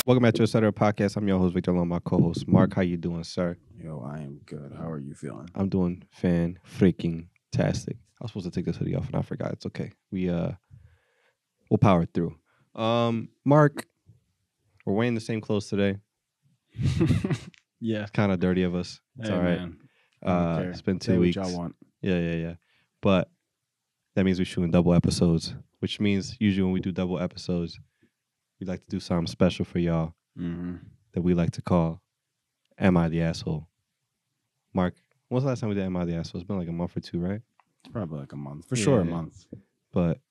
Welcome back to a Sutter Podcast. I'm your host, Victor Long, my co-host, Mark. How you doing, sir? Yo, I am good. How are you feeling? I'm doing freaking-tastic. I was supposed to take this hoodie off and I forgot. It's okay. We'll power through. Mark, we're wearing the same clothes today. Yeah. It's kind of dirty of us. It's all right. Man. I don't care. It's been 2 Say weeks. what y'all want. Yeah. But that means we're shooting double episodes, which means usually when we do double episodes, we like to do something special for y'all that we like to call Am I the Asshole? Mark, when was the last time we did Am I the Asshole? It's been like a month or two, right? Probably like a month. For sure, a month. But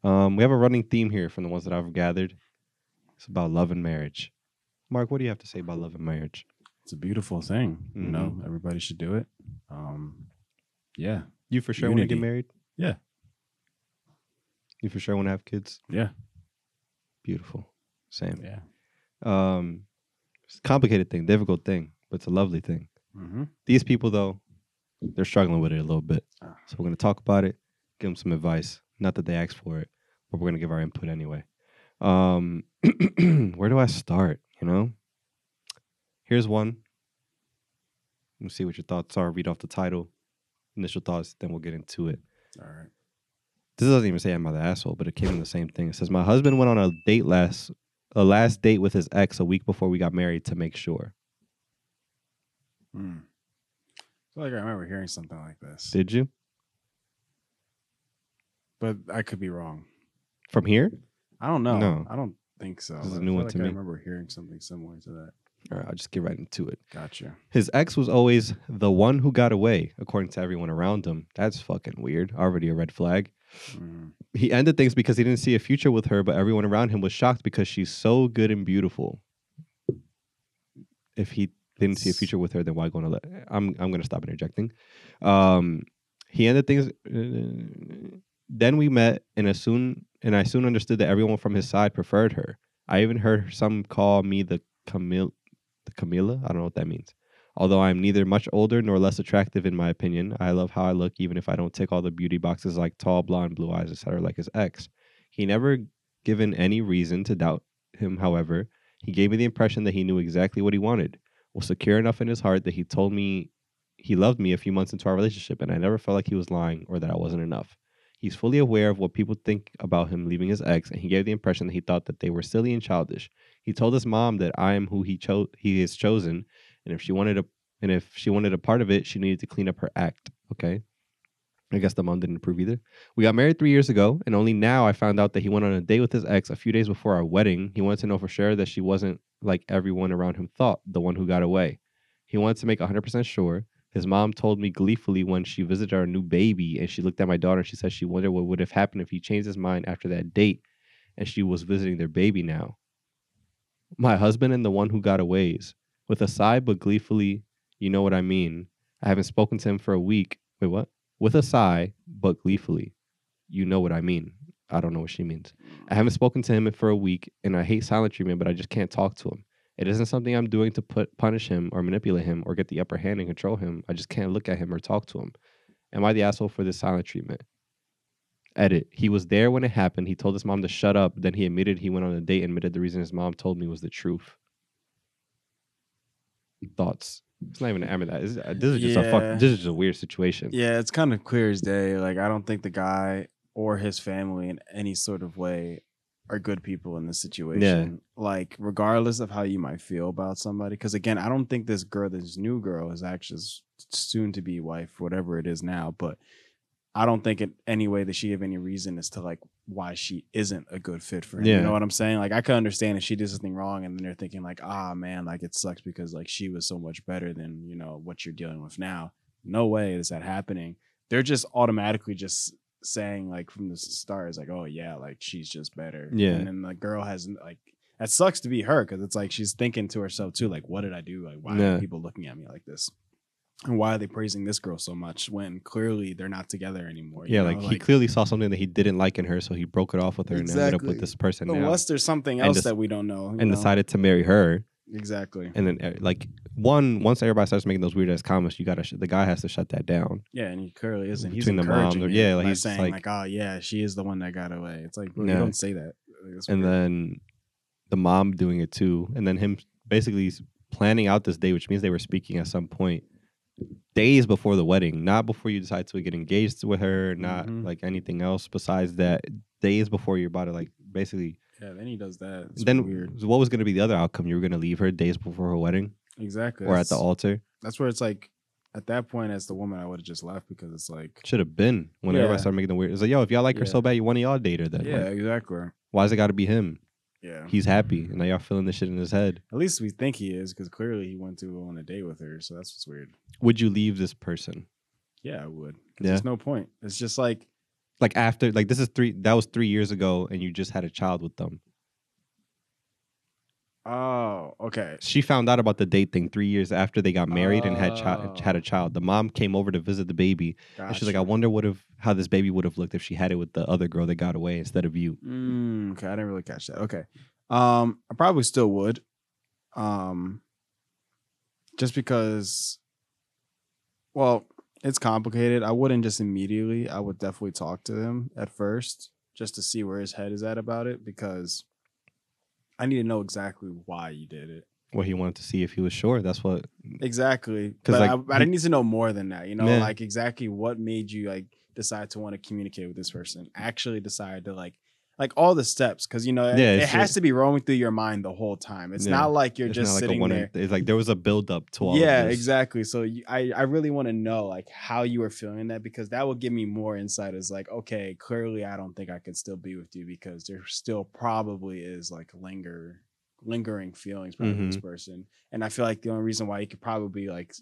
we have a running theme here from the ones that I've gathered. It's about love and marriage. Mark, what do you have to say about love and marriage? It's a beautiful thing. You know, everybody should do it. Yeah. You for sure want to get married? Yeah. You for sure want to have kids? Yeah. Beautiful. Same. Yeah. It's a complicated thing, difficult thing, but it's a lovely thing. These people, though, they're struggling with it a little bit. So we're going to talk about it, give them some advice. Not that they asked for it, but we're going to give our input anyway. Where do I start, you know? Here's one. We'll see what your thoughts are. Read off the title, initial thoughts, then we'll get into it. All right. This doesn't even say I'm the asshole, but it came in the same thing. It says, my husband went on a last date with his ex a week before we got married to make sure. I feel like I remember hearing something like this. Did you? But I could be wrong. From here? I don't know. No. I don't think so. This is a new one to me. I remember hearing something similar to that. All right, I'll just get right into it. Gotcha. His ex was always the one who got away, according to everyone around him. That's fucking weird. Already a red flag. He ended things because he didn't see a future with her, but everyone around him was shocked because she's so good and beautiful. If he didn't see a future with her, then why going to let... I'm going to stop interjecting. He ended things... Then we met, and I soon understood that everyone from his side preferred her. I even heard some call me the Camilla. I don't know what that means. Although I'm neither much older nor less attractive in my opinion, I love how I look even if I don't tick all the beauty boxes like tall, blonde, blue eyes, etc. like his ex. He never given any reason to doubt him, however. He gave me the impression that he knew exactly what he wanted, was secure enough in his heart that he told me he loved me a few months into our relationship, and I never felt like he was lying or that I wasn't enough. He's fully aware of what people think about him leaving his ex, and he gave the impression that he thought that they were silly and childish. He told his mom that I am who he has chosen, and if she wanted a part of it, she needed to clean up her act. Okay, I guess the mom didn't approve either. We got married 3 years ago, and only now I found out that he went on a date with his ex a few days before our wedding. He wanted to know for sure that she wasn't like everyone around him thought, the one who got away. He wanted to make 100% sure. His mom told me gleefully when she visited our new baby, and she looked at my daughter and she said she wondered what would have happened if he changed his mind after that date and she was visiting their baby now. My husband and the one who got aways. With a sigh but gleefully, you know what I mean. I haven't spoken to him for a week. Wait, what? With a sigh but gleefully, you know what I mean. I don't know what she means. I haven't spoken to him for a week, and I hate silent treatment, but I just can't talk to him. It isn't something I'm doing to punish him or manipulate him or get the upper hand and control him. I just can't look at him or talk to him. Am I the asshole for this silent treatment? Edit. He was there when it happened. He told his mom to shut up. Then he admitted he went on a date and admitted the reason his mom told me was the truth. Thoughts? It's not even an that. This is just a weird situation. Yeah, it's kind of clear as day. Like, I don't think the guy or his family in any sort of way are good people in this situation. Yeah. Like, regardless of how you might feel about somebody. Because, again, I don't think this new girl is actually soon to be wife, whatever it is now. But I don't think in any way that she have any reason as to, like, why she isn't a good fit for him. Yeah. You know what I'm saying? Like, I could understand if she did something wrong and then they're thinking, like, man, like, it sucks because, like, she was so much better than, you know, what you're dealing with now. No way is that happening. They're just automatically just saying, like, from the start, is like, oh yeah, like, she's just better. Yeah. And then the girl has, like, that sucks to be her, because it's like she's thinking to herself too, like, what did I do? Like, why are people looking at me like this? And why are they praising this girl so much when clearly they're not together anymore? Yeah, like, he clearly saw something that he didn't like in her, so he broke it off with her and ended up with this person now. Unless there's something else that we don't know. And decided to marry her. Exactly. And then, like, once everybody starts making those weird ass comments, the guy has to shut that down. Yeah, and he clearly isn't. He's between encouraging the mom. Yeah, like, he's saying, like, oh yeah, she is the one that got away. It's like, bro, you don't say that. And then the mom doing it too, and then him basically planning out this day, which means they were speaking at some point days before the wedding, not before you decide to get engaged with her, not like anything else besides that. Days before you're about to like basically. Yeah, then he does that. It's then weird. what was going to be the other outcome? You were going to leave her days before her wedding, exactly, or at the altar. That's where it's like, at that point, as the woman, I would have just left because it's like should have been when everybody started making the weird. It's like, yo, if y'all like her so bad, you want y'all date her then. Yeah, like, exactly. why does it got to be him? Yeah, he's happy, and now y'all feeling this shit in his head. At least we think he is, because clearly he went to on a date with her. So that's what's weird. Would you leave this person? Yeah, I would. Yeah. There's no point. It's just like after this is that was 3 years ago, and you just had a child with them. Oh, okay. She found out about the date thing 3 years after they got married and had a child. The mom came over to visit the baby, and she's like, "I wonder how this baby would have looked if she had it with the other girl that got away instead of you." Okay, I didn't really catch that. Okay, I probably still would, just because. Well, it's complicated. I wouldn't just immediately. I would definitely talk to him at first, just to see where his head is at about it, because I need to know exactly why you did it. Well, he wanted to see if he was sure. That's what. Exactly. Because I need to know more than that. Like exactly what made you like decide to want to communicate with this person. Actually decide to like all the steps. Because it has to be roaming through your mind the whole time. It's not like you're just sitting there. It's like there was a build up to all of this. this. Exactly. So I really want to know like how you were feeling that, because that will give me more insight as like, okay, clearly I don't think I could still be with you, because there still probably is like lingering feelings for this person. And I feel like the only reason why you could probably like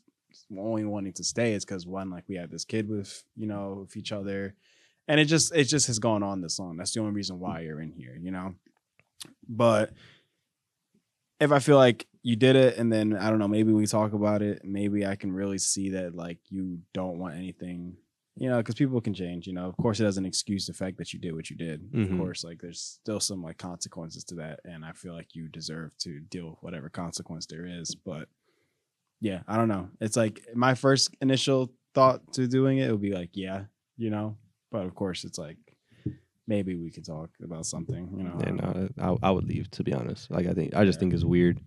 only wanting to stay is because one, like we have this kid with with each other, and it just has gone on this long. That's the only reason why you're in here, But if I feel like you did it, and then I don't know, maybe we talk about it, maybe I can really see that like you don't want anything, because people can change. Of course, it doesn't excuse the fact that you did what you did. Of course, like there's still some like consequences to that, and I feel like you deserve to deal with whatever consequence there is. But yeah, I don't know. It's like my first initial thought to doing it would be like, yeah, But of course, it's like maybe we could talk about something. Yeah, no, I would leave, to be honest. Like I just think it's weird,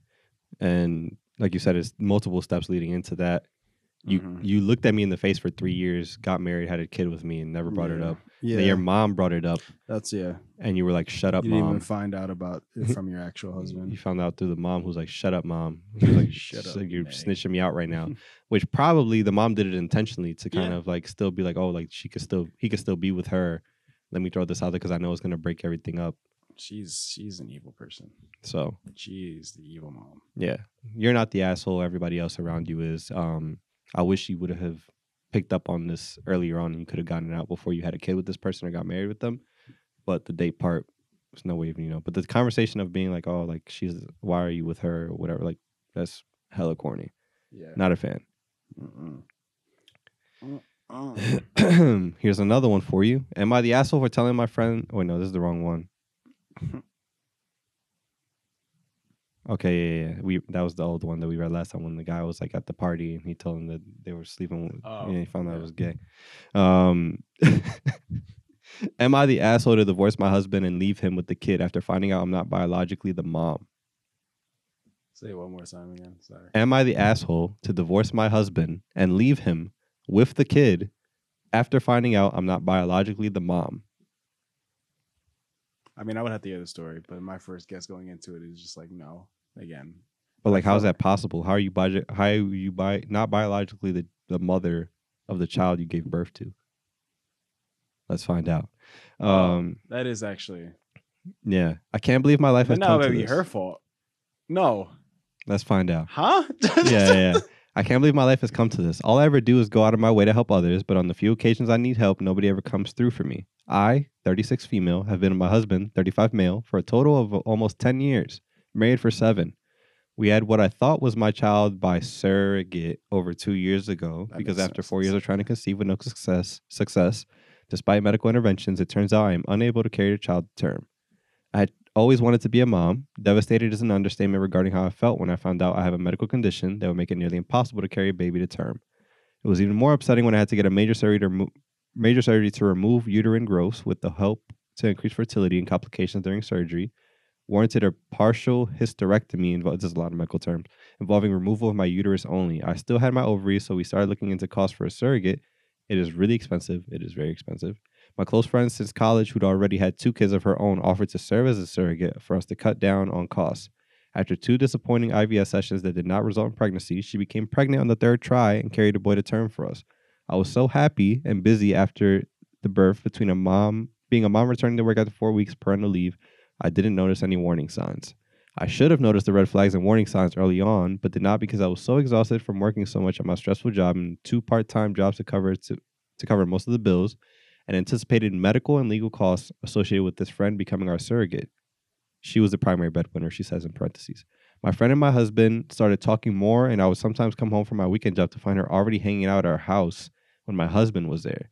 and like you said, it's multiple steps leading into that. You looked at me in the face for 3 years, got married, had a kid with me, and never brought it up. Yeah. Then your mom brought it up. That's And you were like, "Shut up, you mom." You didn't even find out about it from your actual husband. You found out through the mom, who's like, "Shut up, mom." You're like, "Shut up, you're snitching me out right now." Which probably the mom did it intentionally to kind of like still be like, "Oh, like he could still be with her. Let me throw this out there because I know it's gonna break everything up." She's an evil person. So she's the evil mom. Yeah, you're not the asshole everybody else around you is. I wish you would have picked up on this earlier on, and you could have gotten it out before you had a kid with this person or got married with them. But the date part, there's no way of But the conversation of being like, "Oh, like why are you with her?" or whatever, like that's hella corny. Yeah, not a fan. Here's another one for you. Am I the asshole for telling my friend? Oh no, this is the wrong one. Okay, yeah. That was the old one that we read last time when the guy was like at the party and he told him that they were sleeping. He found out it was gay. Am I the asshole to divorce my husband and leave him with the kid after finding out I'm not biologically the mom? Say it one more time again. Sorry. Am I the asshole to divorce my husband and leave him with the kid after finding out I'm not biologically the mom? I mean, I would have to hear the story, but my first guess going into it is just like, no, again. But like, how is that possible? How are you not biologically the mother of the child you gave birth to? Let's find out. That is actually. Yeah, I can't believe my life has come to this. That would be her fault. No. Let's find out. Huh? Yeah. I can't believe my life has come to this. All I ever do is go out of my way to help others, but on the few occasions I need help, nobody ever comes through for me. I, 36 female, have been with my husband, 35 male, for a total of almost 10 years, married for 7. We had what I thought was my child by surrogate over 2 years ago, because after 4 years of trying to conceive with no success, despite medical interventions, it turns out I am unable to carry the child to term. I had always wanted to be a mom. Devastated is an understatement regarding how I felt when I found out I have a medical condition that would make it nearly impossible to carry a baby to term. It was even more upsetting when I had to get a major surgery to remove uterine growths with the help to increase fertility and complications during surgery. warranted a partial hysterectomy. There's a lot of medical terms involving removal of my uterus only. I still had my ovaries, so we started looking into costs for a surrogate. It is really expensive. It is very expensive. My close friend since college, who'd already had 2 kids of her own, offered to serve as a surrogate for us to cut down on costs. After 2 disappointing IVF sessions that did not result in pregnancy, she became pregnant on the 3rd try and carried a boy to term for us. I was so happy and busy after the birth between being a mom returning to work after 4 weeks parental leave, I didn't notice any warning signs. I should have noticed the red flags and warning signs early on, but did not because I was so exhausted from working so much on my stressful job and 2 part-time jobs to cover most of the bills and anticipated medical and legal costs associated with this friend becoming our surrogate. She was the primary breadwinner, she says in parentheses. My friend and my husband started talking more, and I would sometimes come home from my weekend job to find her already hanging out at our house when my husband was there.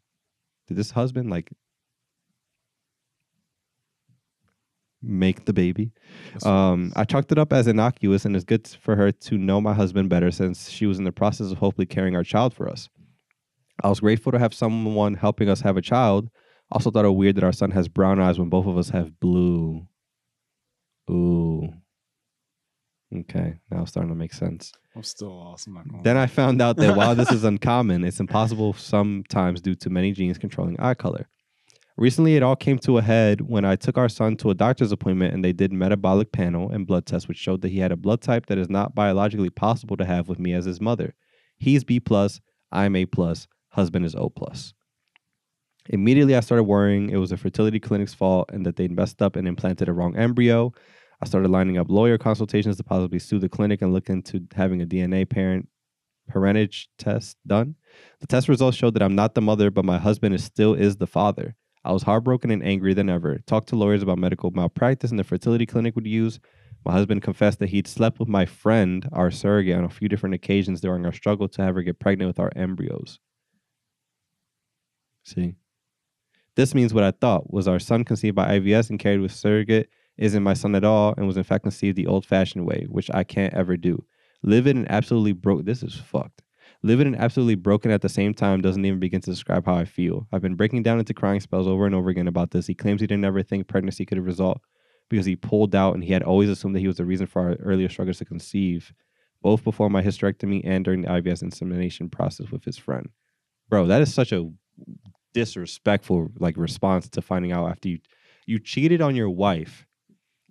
Did this husband make the baby? I chalked it up as innocuous, and it's good for her to know my husband better since she was in the process of hopefully carrying our child for us. I was grateful to have someone helping us have a child. Also thought it weird that our son has brown eyes when both of us have blue. Ooh. Okay, now it's starting to make sense. I'm still lost. Then I found out that while this is uncommon, it's impossible sometimes due to many genes controlling eye color. Recently, it all came to a head when I took our son to a doctor's appointment and they did metabolic panel and blood tests, which showed that he had a blood type that is not biologically possible to have with me as his mother. He's B+, I'm A+, husband is O+. Immediately, I started worrying it was a fertility clinic's fault and that they'd messed up and implanted a wrong embryo. I started lining up lawyer consultations to possibly sue the clinic and look into having a DNA parentage test done. The test results showed that I'm not the mother, but my husband still is the father. I was heartbroken and angrier than ever. Talked to lawyers about medical malpractice and the fertility clinic would use. My husband confessed that he'd slept with my friend, our surrogate, on a few different occasions during our struggle to have her get pregnant with our embryos. See? This means what I thought was our son conceived by IVS and carried with surrogate isn't my son at all and was in fact conceived the old-fashioned way, which I can't ever do. Livid and absolutely broke. This is fucked. Livid and absolutely broken at the same time doesn't even begin to describe how I feel. I've been breaking down into crying spells over and over again about this. He claims he didn't ever think pregnancy could result because he pulled out and he had always assumed that he was the reason for our earlier struggles to conceive, both before my hysterectomy and during the IVS insemination process with his friend. Bro, that is such a disrespectful response to finding out after you cheated on your wife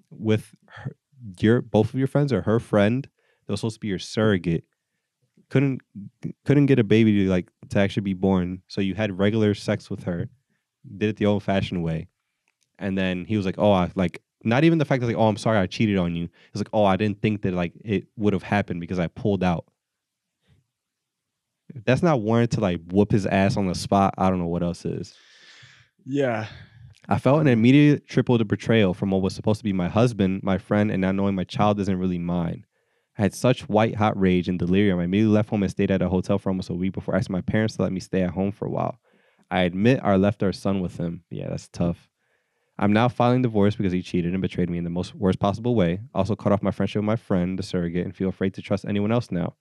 with both of your friends or her friend that was supposed to be your surrogate, couldn't get a baby to actually be born, so you had regular sex with her, did it the old-fashioned way, and then he was like, oh, not even the fact that oh, I'm sorry I cheated on you. It's like, oh, I didn't think that it would have happened because I pulled out. If that's not warrant to whoop his ass on the spot, I don't know what else is. Yeah. I felt an immediate triple betrayal from what was supposed to be my husband, my friend, and now knowing my child isn't really mine. I had such white-hot rage and delirium. I immediately left home and stayed at a hotel for almost a week before asking my parents to let me stay at home for a while. I admit I left our son with him. Yeah, that's tough. I'm now filing divorce because he cheated and betrayed me in the worst possible way. Also cut off my friendship with my friend, the surrogate, and feel afraid to trust anyone else now.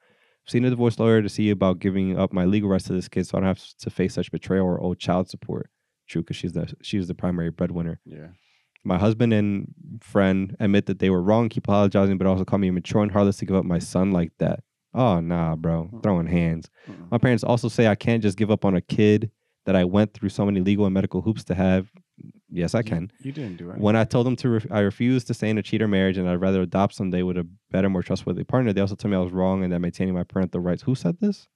I've seen a divorce lawyer to see about giving up my legal rights to this kid so I don't have to face such betrayal or owe child support. True, because she's the primary breadwinner. Yeah. My husband and friend admit that they were wrong, keep apologizing, but also call me immature and heartless to give up my son like that. Oh, nah, bro. Throwing hands. My parents also say I can't just give up on a kid that I went through so many legal and medical hoops to have. Yes, I can. You didn't do anything. When I told them I refused to stay in a cheater marriage and I'd rather adopt someday with a better, more trustworthy partner, they also told me I was wrong and that maintaining my parental rights. Who said this?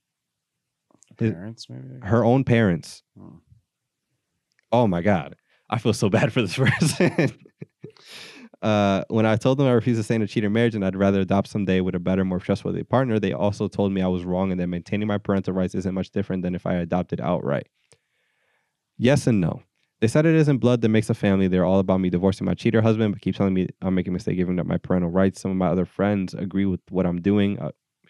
Parents, maybe? Her own parents. Oh, my God. I feel so bad for this person. When I told them I refused to stay in a cheater marriage and I'd rather adopt someday with a better, more trustworthy partner, they also told me I was wrong and that maintaining my parental rights isn't much different than if I adopted outright. Yes and no. They said it isn't blood that makes a family. They're all about me divorcing my cheater husband, but keep telling me I'm making a mistake giving up my parental rights. Some of my other friends agree with what I'm doing.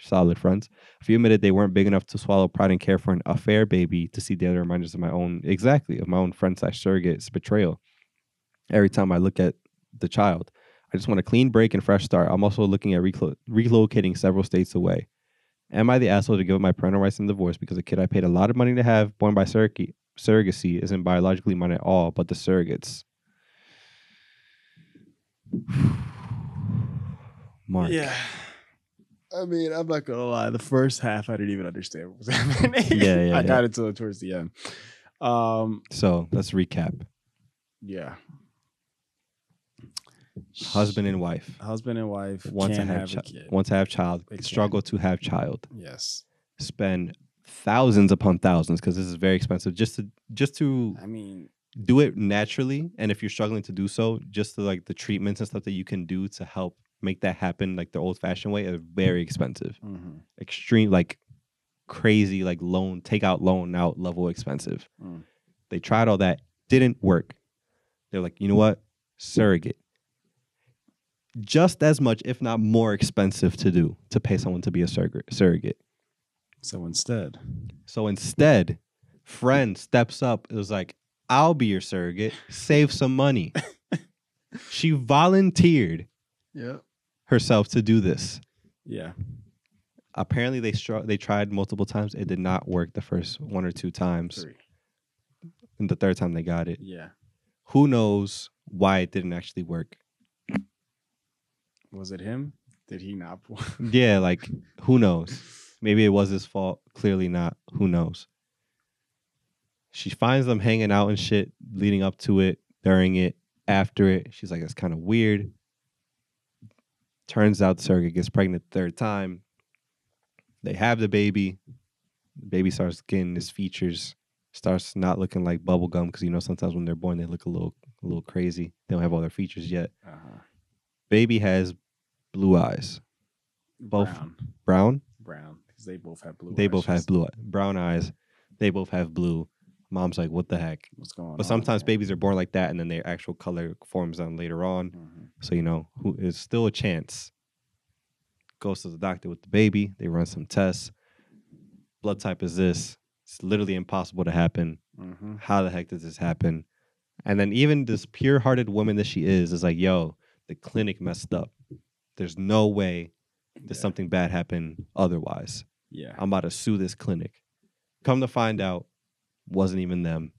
Solid friends. A few admitted they weren't big enough to swallow pride and care for an affair baby to see daily reminders of my own friend/surrogate's betrayal. Every time I look at the child, I just want a clean break and fresh start. I'm also looking at relocating several states away. Am I the asshole to give up my parental rights in divorce because a kid I paid a lot of money to have, born by surrogacy, isn't biologically mine at all, but the surrogates? Mark. Yeah. I mean, I'm not gonna lie. The first half, I didn't even understand what was happening. Yeah. I got into it towards the end. So let's recap. Yeah. Husband and wife Husband and wife want to can't have have a kid. want to have child. They Struggle to have child. Yes. Spend thousands upon thousands because this is very expensive. Just to I mean, do it naturally, and if you're struggling to do so, just to like the treatments and stuff that you can do to help make that happen, like the old-fashioned way, are very expensive. Extreme, like crazy, like take out loan out level expensive. They tried all that, didn't work. They're like, you know what, surrogate. Just as much, if not more expensive to pay someone to be a surrogate. So instead, friend steps up. It was like, I'll be your surrogate. Save some money. She volunteered herself to do this. Yeah. Apparently, they tried multiple times. It did not work the first 1 or 2 times. 3. And the third time they got it. Yeah. Who knows why it didn't actually work? Was it him? Did he not? Yeah, like, who knows? Maybe it was his fault. Clearly not. Who knows? She finds them hanging out and shit leading up to it, during it, after it. She's like, that's kind of weird. Turns out the surrogate gets pregnant the third time. They have the baby. The baby starts getting his features, starts not looking like bubble gum because, you know, sometimes when they're born, they look a little crazy. They don't have all their features yet. Baby has blue eyes. Both brown? Brown, because they both have blue eyes. They both have blue eyes. Brown eyes. They both have blue. Mom's like, what the heck? What's going on? But sometimes babies are born like that, and then their actual color forms on later on. So, you know, there's still a chance. Goes to the doctor with the baby. They run some tests. Blood type is this. It's literally impossible to happen. How the heck does this happen? And then even this pure-hearted woman that she is like, yo, the clinic messed up. There's no way that something bad happened otherwise. Yeah. I'm about to sue this clinic. Come to find out, wasn't even them.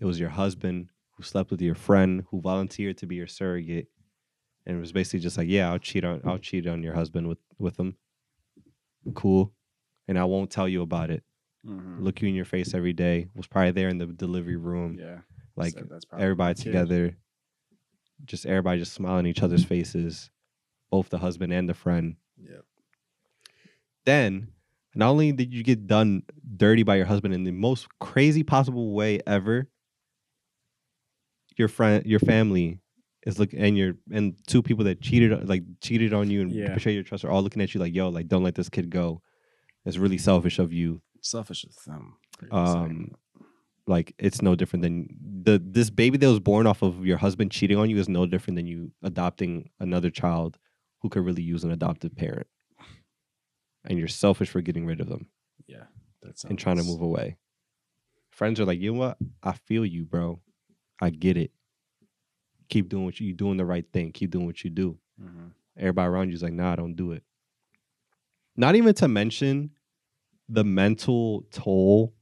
It was your husband who slept with your friend who volunteered to be your surrogate, and it was basically just like, yeah, I'll cheat on your husband with him. Cool, and I won't tell you about it. Look you in your face every day. Was probably there in the delivery room. Yeah, like everybody together, everybody just smiling in each other's faces, both the husband and the friend. Yeah. Then, not only did you get done dirty by your husband in the most crazy possible way ever, your family is looking, and 2 people that cheated on you and betrayed your trust are all looking at you like, yo, like, don't let this kid go. It's really selfish of you. Selfish of them. Like, it's no different than this baby that was born off of your husband cheating on you is no different than you adopting another child who could really use an adoptive parent. And you're selfish for getting rid of them. Yeah. And trying to move away. Friends are like, you know what? I feel you, bro. I get it. Keep doing what you're doing the right thing. Keep doing what you do. Everybody around you is like, nah, don't do it. Not even to mention the mental toll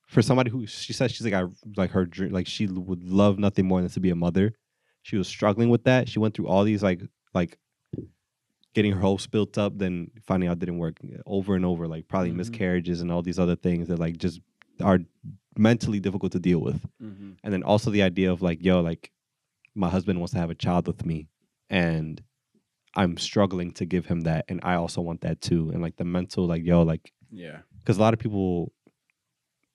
for somebody who, she said she's like her dream, like she would love nothing more than to be a mother. She was struggling with that. She went through all these like getting her hopes built up, then finding out it didn't work over and over, like probably miscarriages and all these other things that like just are mentally difficult to deal with. And then also the idea of like, yo, like my husband wants to have a child with me and I'm struggling to give him that. And I also want that too. And like the mental, like, yo, like, yeah, because a lot of people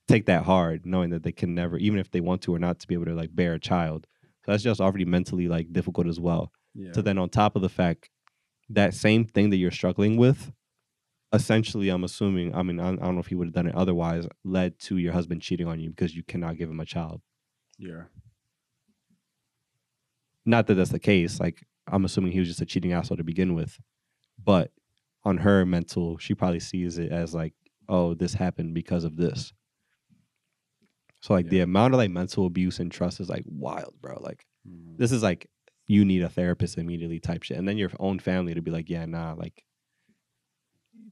take that hard knowing that they can never, even if they want to or not, to be able to like bear a child. So that's just already mentally like difficult as well. Yeah. So then on top of the fact that same thing that you're struggling with, essentially, I'm assuming, I mean, I don't know if he would have done it otherwise, led to your husband cheating on you because you cannot give him a child. Yeah. Not that that's the case. Like, I'm assuming he was just a cheating asshole to begin with. But on her mental, she probably sees it as like, oh, this happened because of this. So like the amount of like mental abuse and trust is like wild, bro. Like this is like, you need a therapist immediately type shit. And then your own family to be like, yeah, nah, like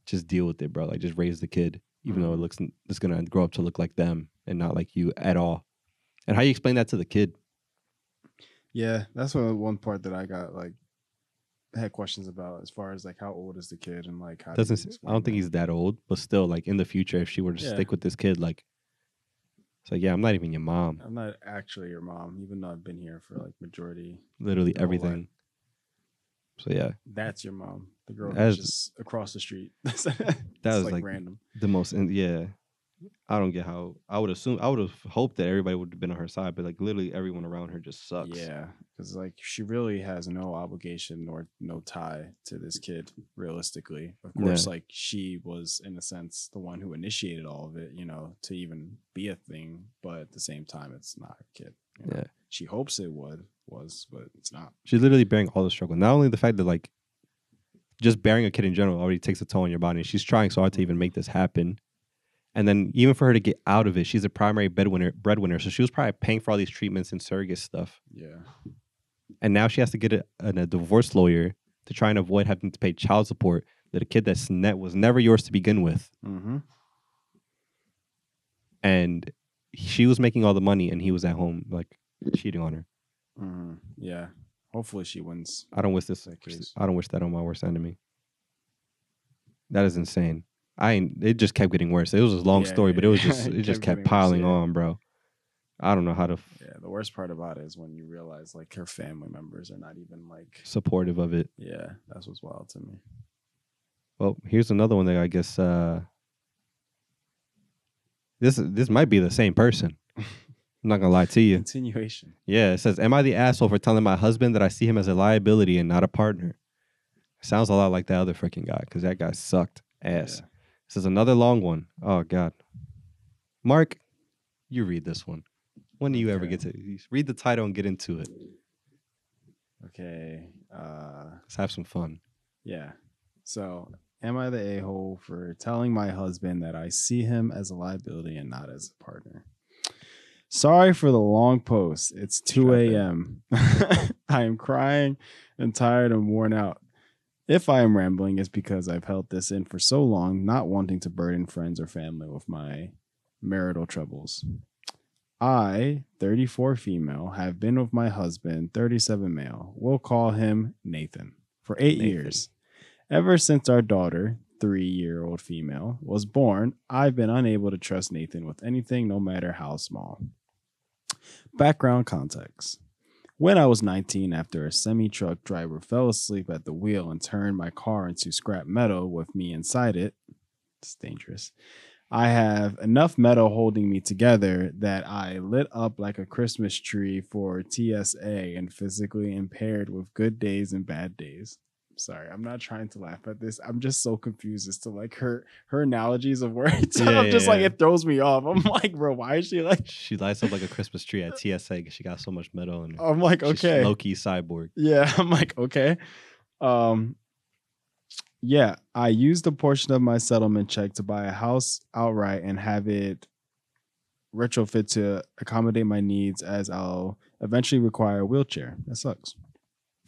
just deal with it, bro. Like just raise the kid, even though it's going to grow up to look like them and not like you at all. And how you explain that to the kid? Yeah, that's one part that I got like had questions about as far as like how old is the kid and like how did Doesn't he I don't explain think that? he's that old, but still, like in the future, if she were to Yeah, stick with this kid, like it's like, yeah, I'm not even your mom. I'm not actually your mom, even though I've been here for like majority Literally your whole life. everything. So yeah, That's your mom, the girl who's as just across the street. that It's was like like random. the most. And yeah, I don't get how. I would have hoped that everybody would have been on her side, but like literally everyone around her just sucks. Yeah, because like she really has no obligation nor no tie to this kid. Realistically, of Yeah, course, like she was in a sense the one who initiated all of it, to even be a thing. But at the same time, it's not her kid. yeah. She hopes it was, but it's not. She's literally bearing all the struggle. Not only the fact that like just bearing a kid in general already takes a toll on your body. She's trying so hard to even Mhm. make this happen. And then even for her to get out of it, she's a primary breadwinner. So she was probably paying for all these treatments and surrogate stuff. Yeah. And now she has to get a divorce lawyer to try and avoid having to pay child support that a kid that's was never yours to begin with. Mm-hmm. And she was making all the money and he was at home like cheating on her. Mm-hmm. Yeah. Hopefully she wins I don't wish this. that case. I don't wish that on my worst enemy. That is insane. It just kept getting worse. It was a long Yeah, story, yeah, but it was yeah. just it It just kept kept getting worse. piling Yeah. on, bro. I don't know how to Yeah. The worst part about it is when you realize like her family members are not even like. supportive of it. Yeah, that's what's wild to me. Well, here's another one that I guess this might be the same person. I'm not gonna lie to you. Continuation. Yeah, it says, "Am I the asshole for telling my husband that I see him as a liability and not a partner?" Sounds a lot like that other freaking guy because that guy sucked ass. Yeah. This is another long one. Oh God, Mark, you read this one. When do you ever Okay. get to read the title and get into it? Okay. Let's have some fun. Yeah. So, am I the a-hole for telling my husband that I see him as a liability and not as a partner? Sorry for the long post. It's 2 Strap in. a.m. I am crying and tired and worn out. If I am rambling, it's because I've held this in for so long, not wanting to burden friends or family with my marital troubles. I, 34 female, have been with my husband, 37 male. We'll call him Nathan, for 8 years. Ever since our daughter, 3-year-old female, was born, I've been unable to trust Nathan with anything, no matter how small. Background context. When I was 19, after a semi truck driver fell asleep at the wheel and turned my car into scrap metal with me inside it, it's dangerous. I have enough metal holding me together that I lit up like a Christmas tree for TSA and physically impaired with good days and bad days. Sorry, I'm not trying to laugh at this. I'm just so confused as to like her analogies of words. Yeah, I'm just yeah, like yeah. it throws me off. I'm like, bro, why is she like? She lights up like a Christmas tree at TSA because she got so much metal in her. I'm like, She's okay, low key cyborg. yeah. I'm like, okay. Um, yeah, I used a portion of my settlement check to buy a house outright and have it retrofit to accommodate my needs as I'll eventually require a wheelchair. That sucks.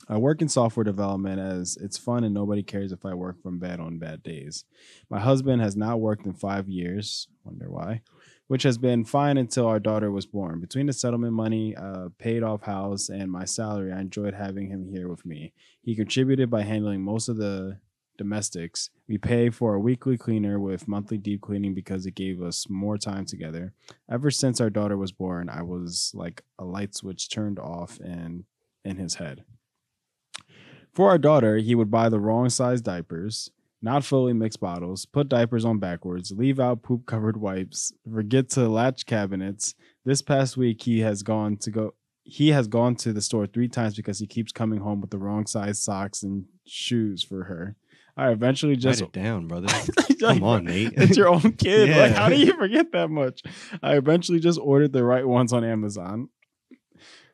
I work in software development as it's fun and nobody cares if I work from bed on bad days. My husband has not worked in 5 years, wonder why, which has been fine until our daughter was born. Between the settlement money, paid off house, and my salary, I enjoyed having him here with me. He contributed by handling most of the domestics. We pay for a weekly cleaner with monthly deep cleaning because it gave us more time together. Ever since our daughter was born, I was like a light switch turned off in his head. For our daughter, he would buy the wrong size diapers, not fully mixed bottles, put diapers on backwards, leave out poop covered wipes, forget to latch cabinets. This past week he has gone to the store 3 times because he keeps coming home with the wrong size socks and shoes for her. I eventually Write just it down, brother. Like, Come on, Nate. it's your own kid. Yeah. Like, how do you forget that much? I eventually just ordered the right ones on Amazon.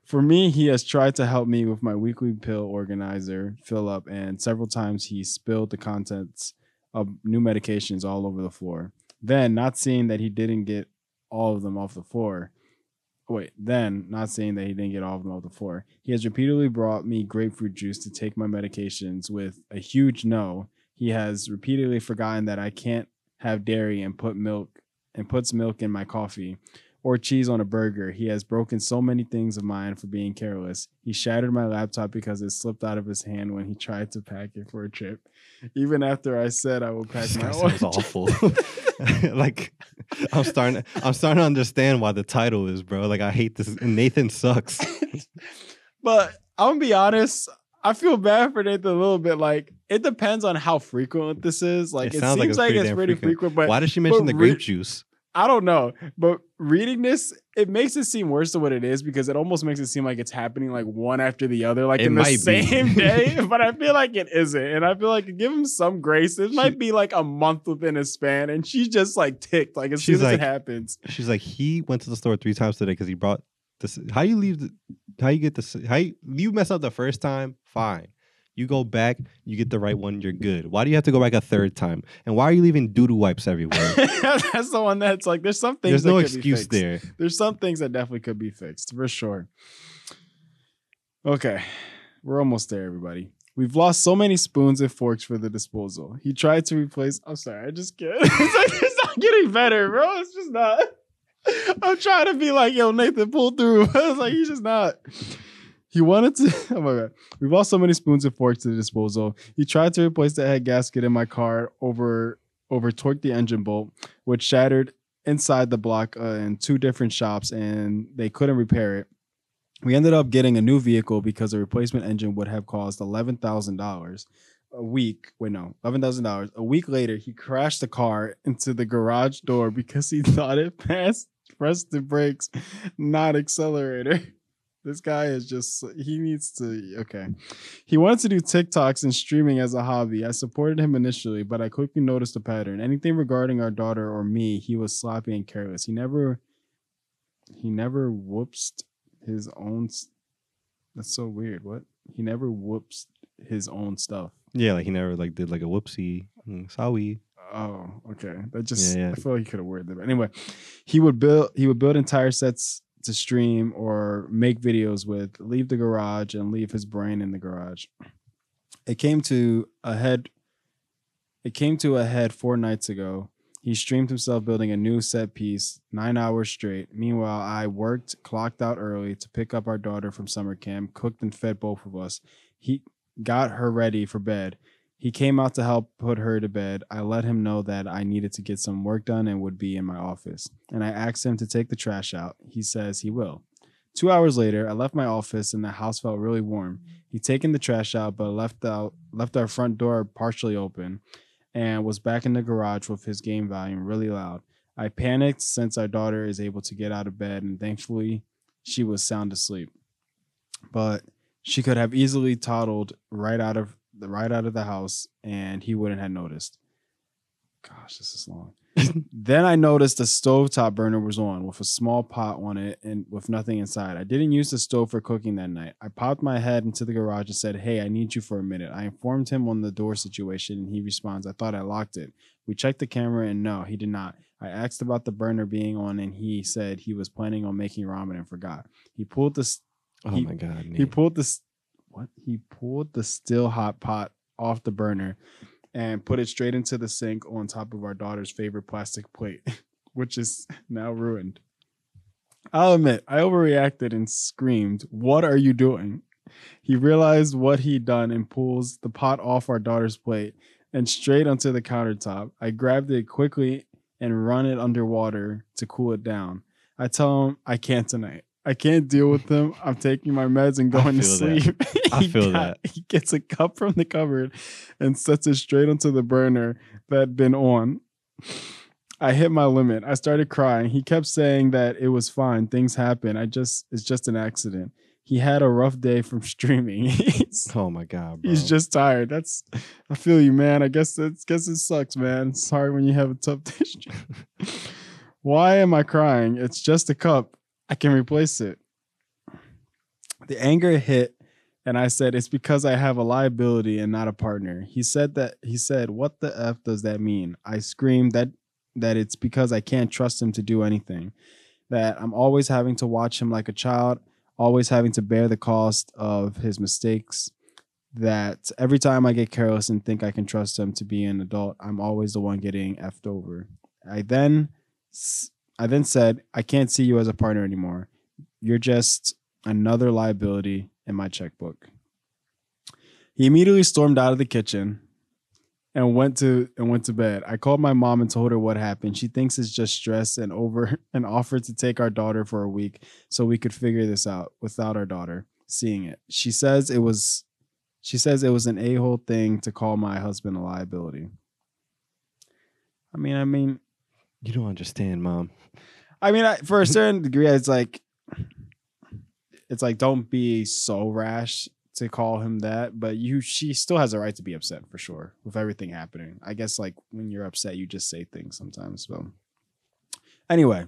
For me, he has tried to help me with my weekly pill organizer fill up, and several times he spilled the contents of new medications all over the floor. Then, not seeing that he didn't get all of them off the floor. Not seeing that he didn't get all of them off the floor. He has repeatedly brought me grapefruit juice to take my medications with a huge no. He has repeatedly forgotten that I can't have dairy and puts milk in my coffee, or cheese on a burger. He has broken so many things of mine for being careless. He shattered my laptop because it slipped out of his hand when he tried to pack it for a trip. Even after I said I would pack This my guy own. sounds awful. Like I'm starting to understand why the title is, bro. Like I hate this. Nathan sucks. But I'm gonna be honest. I feel bad for Nathan a little bit. Like it depends on how frequent this is. Like it sounds seems like it's damn pretty frequent. But why did she mention the grape juice? I don't know. But reading this, it makes it seem worse than what it is because it almost makes it seem like it's happening like one after the other, like in the same day. But I feel like it isn't. And I feel like give him some grace. It might be like a month within a span. And she's just like ticked, like as soon as it happens. She's like, he went to the store 3 times today because he brought this. How you get this? You mess up the first time? Fine. You go back, you get the right one, you're good. Why do you have to go back a third time? And why are you leaving doo-doo wipes everywhere? That's the one that's like, there's some things there's that no could excuse be there. There's some things that definitely could be fixed, for sure. Okay, we're almost there, everybody. We've lost so many spoons and forks for the disposal. He tried to replace, I'm sorry, I just can't. It's not getting better, bro. It's just not. I'm trying to be like, yo, Nathan, pull through. I was like, he's just not. He wanted to, oh my God. We've lost so many spoons and forks to the disposal. He tried to replace the head gasket in my car, over torqued the engine bolt, which shattered inside the block in 2 different shops, and they couldn't repair it. We ended up getting a new vehicle because a replacement engine would have cost $11,000 a week. Wait, no, $11,000. A week later, he crashed the car into the garage door because he thought it pressed the brakes, not accelerator. This guy is just, he needs to, okay. He wanted to do TikToks and streaming as a hobby. I supported him initially, but I quickly noticed a pattern. Anything regarding our daughter or me, he was sloppy and careless. He never whoops his own. That's so weird. What? He never whoops his own stuff. Yeah, like he never like did like a whoopsie. Sorry. Oh, okay. That just, I feel like he could have worded that. But anyway, he would build entire sets to stream or make videos with, leave the garage and leave his brain in the garage. It came to a head 4 nights ago. He streamed himself building a new set piece 9 hours straight. Meanwhile, I worked, clocked out early to pick up our daughter from summer camp, cooked and fed both of us. He got her ready for bed. He came out to help put her to bed. I let him know that I needed to get some work done and would be in my office. And I asked him to take the trash out. He says he will. 2 hours later, I left my office and the house felt really warm. He'd taken the trash out, but left our front door partially open and was back in the garage with his game volume really loud. I panicked since our daughter is able to get out of bed, and thankfully she was sound asleep. But she could have easily toddled right out of the house and he wouldn't have noticed. Gosh, this is long. Then I noticed the stovetop burner was on with a small pot on it and with nothing inside. I didn't use the stove for cooking that night. I popped my head into the garage and said, hey, I need you for a minute. I informed him on the door situation and he responds, I thought I locked it. We checked the camera and no, he did not. I asked about the burner being on and he said he was planning on making ramen and forgot. He pulled the my God. He pulled the still hot pot off the burner and put it straight into the sink on top of our daughter's favorite plastic plate, which is now ruined. I'll admit, I overreacted and screamed, what are you doing? He realized what he'd done and pulls the pot off our daughter's plate and straight onto the countertop. I grabbed it quickly and run it underwater to cool it down. I tell him I can't tonight. I can't deal with them. I'm taking my meds and going to sleep. I feel that. He gets a cup from the cupboard and sets it straight onto the burner that had been on. I hit my limit. I started crying. He kept saying that it was fine. Things happen. It's just an accident. He had a rough day from streaming. Oh my God, bro. He's just tired. I feel you, man. I guess it sucks, man. It's hard when you have a tough day. Why am I crying? It's just a cup. I can replace it. The anger hit and I said, it's because I have a liability and not a partner. He said, what the F does that mean? I screamed that it's because I can't trust him to do anything, that I'm always having to watch him like a child, always having to bear the cost of his mistakes, that every time I get careless and think I can trust him to be an adult, I'm always the one getting effed over. I then said, I can't see you as a partner anymore. You're just another liability in my checkbook. He immediately stormed out of the kitchen and went to bed. I called my mom and told her what happened. She thinks it's just stress and over and offered to take our daughter for a week so we could figure this out without our daughter seeing it. She says it was an a-hole thing to call my husband a liability. I mean, You don't understand, Mom. For a certain degree, it's like don't be so rash to call him that, but she still has a right to be upset for sure with everything happening. I guess like when you're upset, you just say things sometimes. So anyway,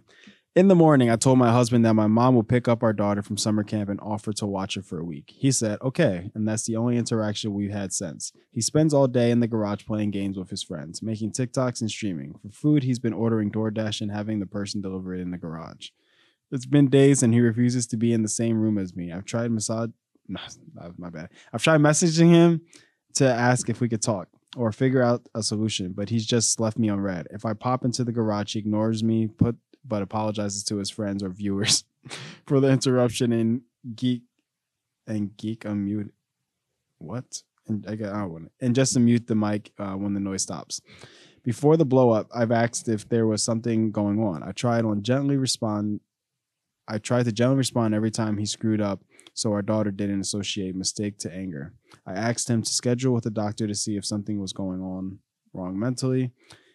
in the morning, I told my husband that my mom will pick up our daughter from summer camp and offer to watch her for a week. He said, okay, and that's the only interaction we've had since. He spends all day in the garage playing games with his friends, making TikToks and streaming. For food, he's been ordering DoorDash and having the person deliver it in the garage. It's been days and he refuses to be in the same room as me. I've tried I've tried messaging him to ask if we could talk or figure out a solution, but he's just left me on red. If I pop into the garage, he ignores me, but apologizes to his friends or viewers for the interruption and geek unmute. What? And I don't want it. And just to mute the mic when the noise stops. Before the blow up, I've asked if there was something going on. I tried to gently respond every time he screwed up so our daughter didn't associate mistake to anger. I asked him to schedule with a doctor to see if something was going on wrong mentally.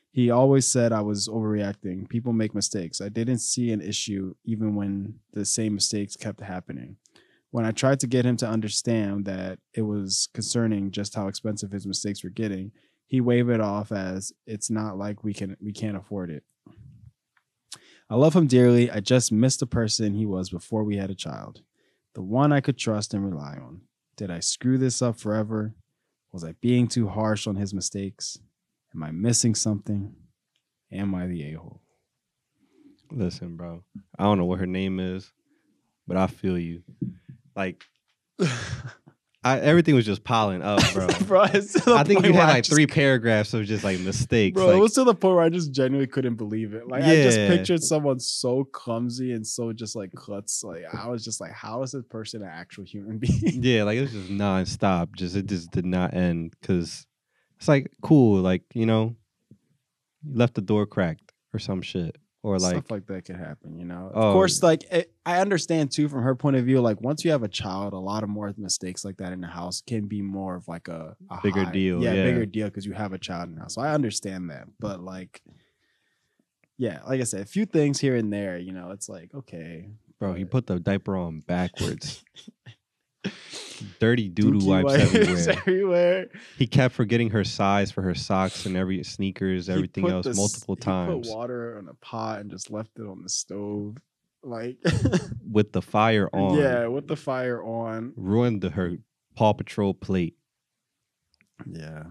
He always said I was overreacting. People make mistakes. I didn't see an issue even when the same mistakes kept happening. When I tried to get him to understand that it was concerning just how expensive his mistakes were getting, he waved it off as it's not like we can't afford it. I love him dearly. I just miss the person he was before we had a child. The one I could trust and rely on. Did I screw this up forever? Was I being too harsh on his mistakes? Am I missing something? Am I the a-hole? Listen, bro. I don't know what her name is, but I feel you. Like, everything was just piling up, bro. Bro, I think you had like 3 paragraphs of just like mistakes. Bro, like, it was to the point where I just genuinely couldn't believe it. Like, I just pictured someone so clumsy and so just like klutz. Like, I was just like, how is this person an actual human being? Yeah, like it was just nonstop. It just did not end because it's like cool, like you left the door cracked or some shit. Or like stuff like that could happen, Of course, like I understand too from her point of view. Like once you have a child, a lot of more mistakes like that in the house can be more of like a bigger deal. Yeah, bigger deal because you have a child in the house. So I understand that, but like, yeah, like I said, a few things here and there. It's like okay, bro. He put the diaper on backwards. Dirty doo-doo wipes everywhere. He kept forgetting her size for her socks and sneakers, everything else multiple times. He put water in a pot and just left it on the stove, like with the fire on. Yeah, with the fire on. Ruined her Paw Patrol plate. Yeah.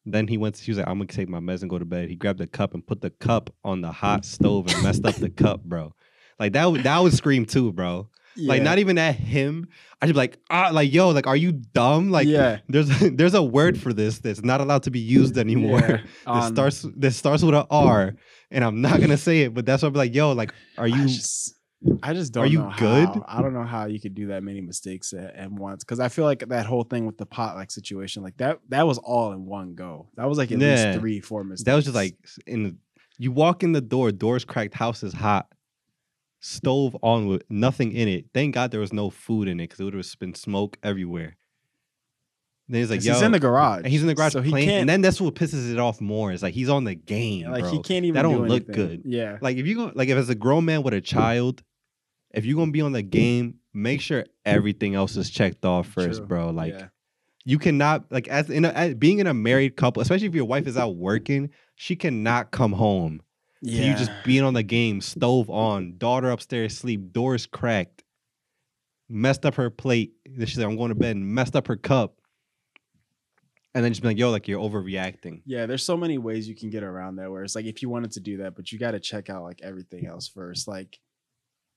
Then she was like, I'm gonna take my meds and go to bed. He grabbed the cup and put the cup on the hot stove and messed up the cup, bro. Like that would scream too, bro. Yeah. Like not even at him. I'd be like, yo, like, are you dumb? Like, yeah. There's a word for this that's not allowed to be used anymore. Yeah. That starts with an R, and I'm not gonna say it, but that's what I'd be like, yo, like, are you? I just don't. Are you good? I don't know how you could do that many mistakes at once because I feel like that whole thing with the pot like situation, like that was all in one go. That was like at least 3-4 mistakes. That was just like you walk in the doors cracked, house is hot. Stove on with nothing in it. Thank God there was no food in it because it would have been smoke everywhere. Then he's like, yo. He's in the garage. And he's in the garage so playing. And then that's what pisses it off more. Is like he's on the game. Like bro. He can't even that don't do look good. Yeah. Like if as a grown man with a child, if you're gonna be on the game, make sure everything else is checked off first, True. Bro. Like you cannot like as being in a married couple, especially if your wife is out working, she cannot come home. Yeah. You just being on the game, stove on, daughter upstairs asleep, doors cracked, messed up her plate. She's like, I'm going to bed, and messed up her cup. And then just be like, yo, like you're overreacting. Yeah, there's so many ways you can get around that where it's like if you wanted to do that, but you got to check out like everything else first. Like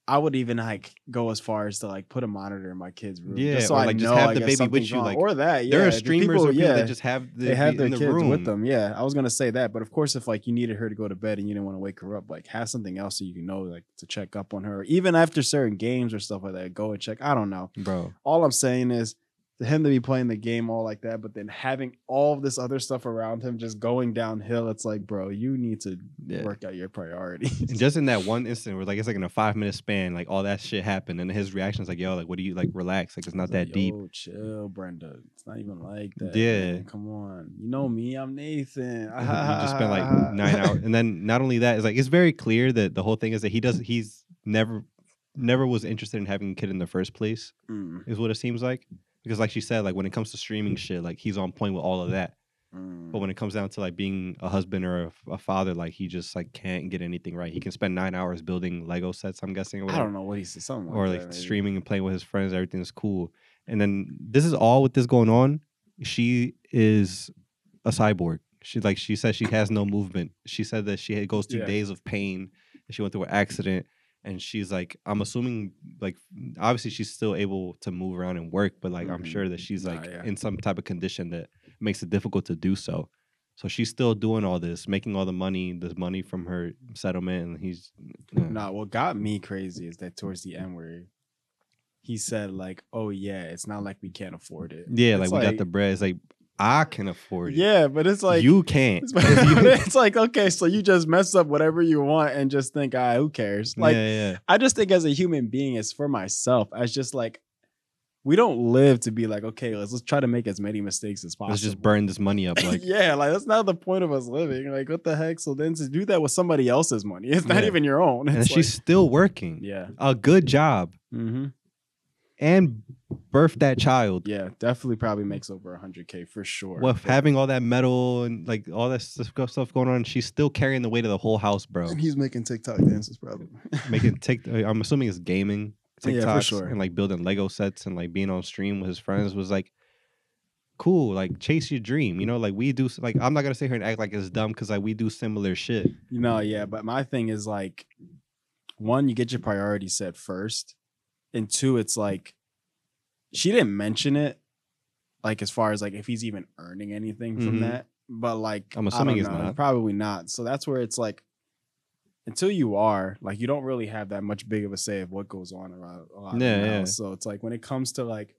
I would even like go as far as to like put a monitor in my kid's room, Yeah, just so or I like just know, have I the guess baby with something's you. wrong. Like Or that, there yeah, are the streamers people, or people yeah, that just have they have their in the kids room with them. Yeah, I was gonna say that, but of course, if like you needed her to go to bed and you didn't want to wake her up, like have something else so you can know, like to check up on her, even after certain games or stuff like that. Go and check. I don't know. bro. All I'm saying is to him to be playing the game all like that, but then having all of this other stuff around him just going downhill. It's like, bro, you need to work out your priorities. And just in that one instant where like it's like in a 5-minute span, like all that shit happened, and his reaction is like, "Yo, like what do you like? Relax, like it's not that deep." Chill, Brenda. It's not even like that. Yeah, Man. Come on. You know me. I'm Nathan. you just spent like 9 hours, and then not only that, it's like it's very clear that the whole thing is that he's never was interested in having a kid in the first place. Is what it seems like. Because like she said, like when it comes to streaming shit, like he's on point with all of that. But when it comes down to like being a husband or a father, like he just like can't get anything right. He can spend 9 hours building Lego sets, I'm guessing, or whatever. I don't know what he said, something or like like that, streaming and playing with his friends. Everything's cool. And then this is all with this going on. She is a cyborg. She says she has no movement. She said that she goes through days of pain. She went through an accident. And she's like, I'm assuming, like, obviously she's still able to move around and work, but like, I'm sure that she's like in some type of condition that makes it difficult to do so. So she's still doing all this, making all the money from her settlement, and he's. Nah, what got me crazy is that towards the end where he said like, "Oh yeah, it's not like we can't afford it." Yeah, like we got the bread. It's like I can afford it. Yeah, but it's like you can't. It's like, okay, so you just mess up whatever you want and just think, who cares? Like, I just think as a human being, as for myself, as just like, we don't live to be like, okay, let's try to make as many mistakes as possible. Let's just burn this money up. Like, yeah, like that's not the point of us living. Like, what the heck? So then to do that with somebody else's money, it's not even your own. It's and she's still working. Yeah, a good job. And birth that child. Yeah, definitely probably makes over 100K for sure. Well, having all that metal and like all that stuff going on, she's still carrying the weight of the whole house, bro. And he's making TikTok dances, probably. I'm assuming it's gaming TikToks, yeah, for sure. And like building Lego sets and like being on stream with his friends was like cool. Like chase your dream, you know. Like we do. Like I'm not gonna sit here and act like it's dumb because like we do similar shit. Yeah. But my thing is like, one, you get your priorities set first. And two, it's like she didn't mention it, like as far as like if he's even earning anything from that. But like I'm assuming he's not. Probably not. So that's where it's like until you are, like you don't really have that much big of a say of what goes on around a lot of the house. So it's like when it comes to like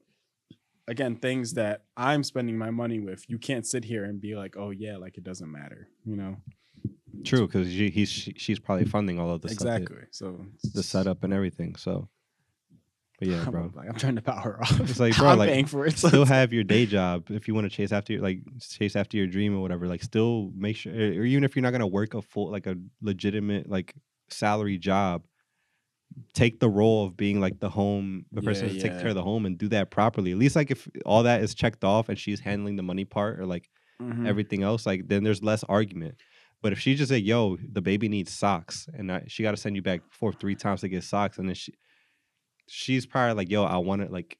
again things that I'm spending my money with, you can't sit here and be like, oh yeah, like it doesn't matter, you know. True, because she's probably funding all of this exactly. So the setup and everything. So. But yeah, bro. I'm trying to power off. It's like, bro, I'm like paying for it. Still have your day job if you want to chase after your dream or whatever. Like, still make sure, or even if you're not gonna work a full, like a legitimate, like salary job, take the role of being like the person who takes care of the home and do that properly. At least like if all that is checked off and she's handling the money part or like everything else, like then there's less argument. But if she just say, "Yo, the baby needs socks," and she got to send you back 3 times to get socks, and then she's probably like, yo, I want to like,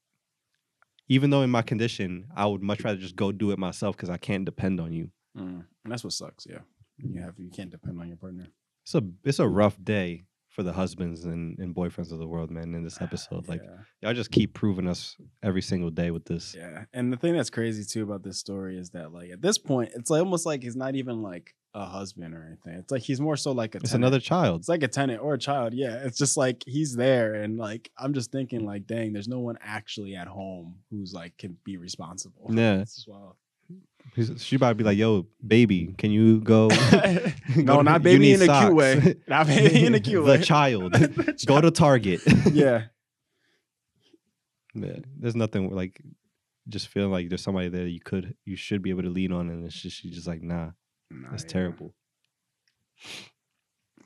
even though in my condition, I would much rather just go do it myself because I can't depend on you. And that's what sucks. Yeah, you can't depend on your partner. It's a rough day for the husbands and boyfriends of the world, man. In this episode, like y'all just keep proving us every single day with this. Yeah, and the thing that's crazy too about this story is that like at this point, it's like almost like he's not even like a husband or anything. It's like he's more so like it's another child. It's like a tenant or a child. Yeah, it's just like he's there, and like I'm just thinking like, dang, there's no one actually at home who's like can be responsible. Yeah, she about to be like, yo, baby, can you go? No, not baby in a cute way. Not baby in a cute way. The child. Go to Target. Yeah. There's nothing like just feeling like there's somebody there you should be able to lean on, and it's just she's just like, nah, that's terrible.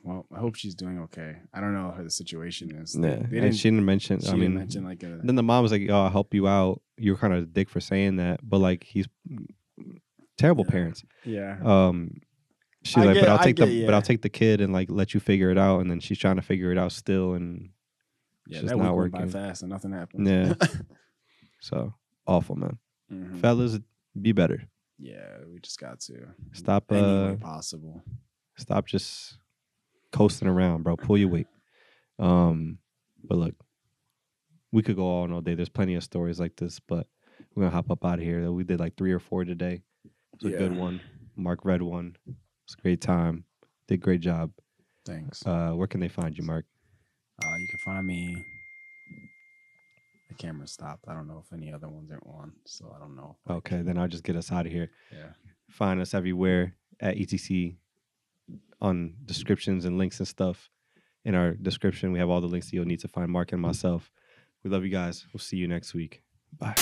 Well, I hope she's doing okay. I don't know how the situation is. Yeah, and she didn't mention. She didn't mention like a. Then the mom was like, "Oh, I'll help you out." You were kind of a dick for saying that, but like he's terrible parents. Yeah. She's like, but I'll take the kid and like let you figure it out. And then she's trying to figure it out still, and it's just not working. Went by fast and nothing happened. Yeah. So awful, man. Fellas, be better. Yeah, we just got to stop. Any way possible. Stop just coasting around, bro. Pull your weight. But look, we could go on all day. There's plenty of stories like this, but we're gonna hop up out of here. We did like 3 or 4 today. It was a good one. Mark read one. It was a great time. Did a great job. Thanks. Where can they find you, Mark? You can find me. The camera stopped. I don't know if any other ones are on, so I don't know. Okay, then I'll just get us out of here. Yeah. Find us everywhere at ETC on descriptions and links and stuff. In our description, we have all the links that you'll need to find Mark and myself. We love you guys. We'll see you next week. Bye.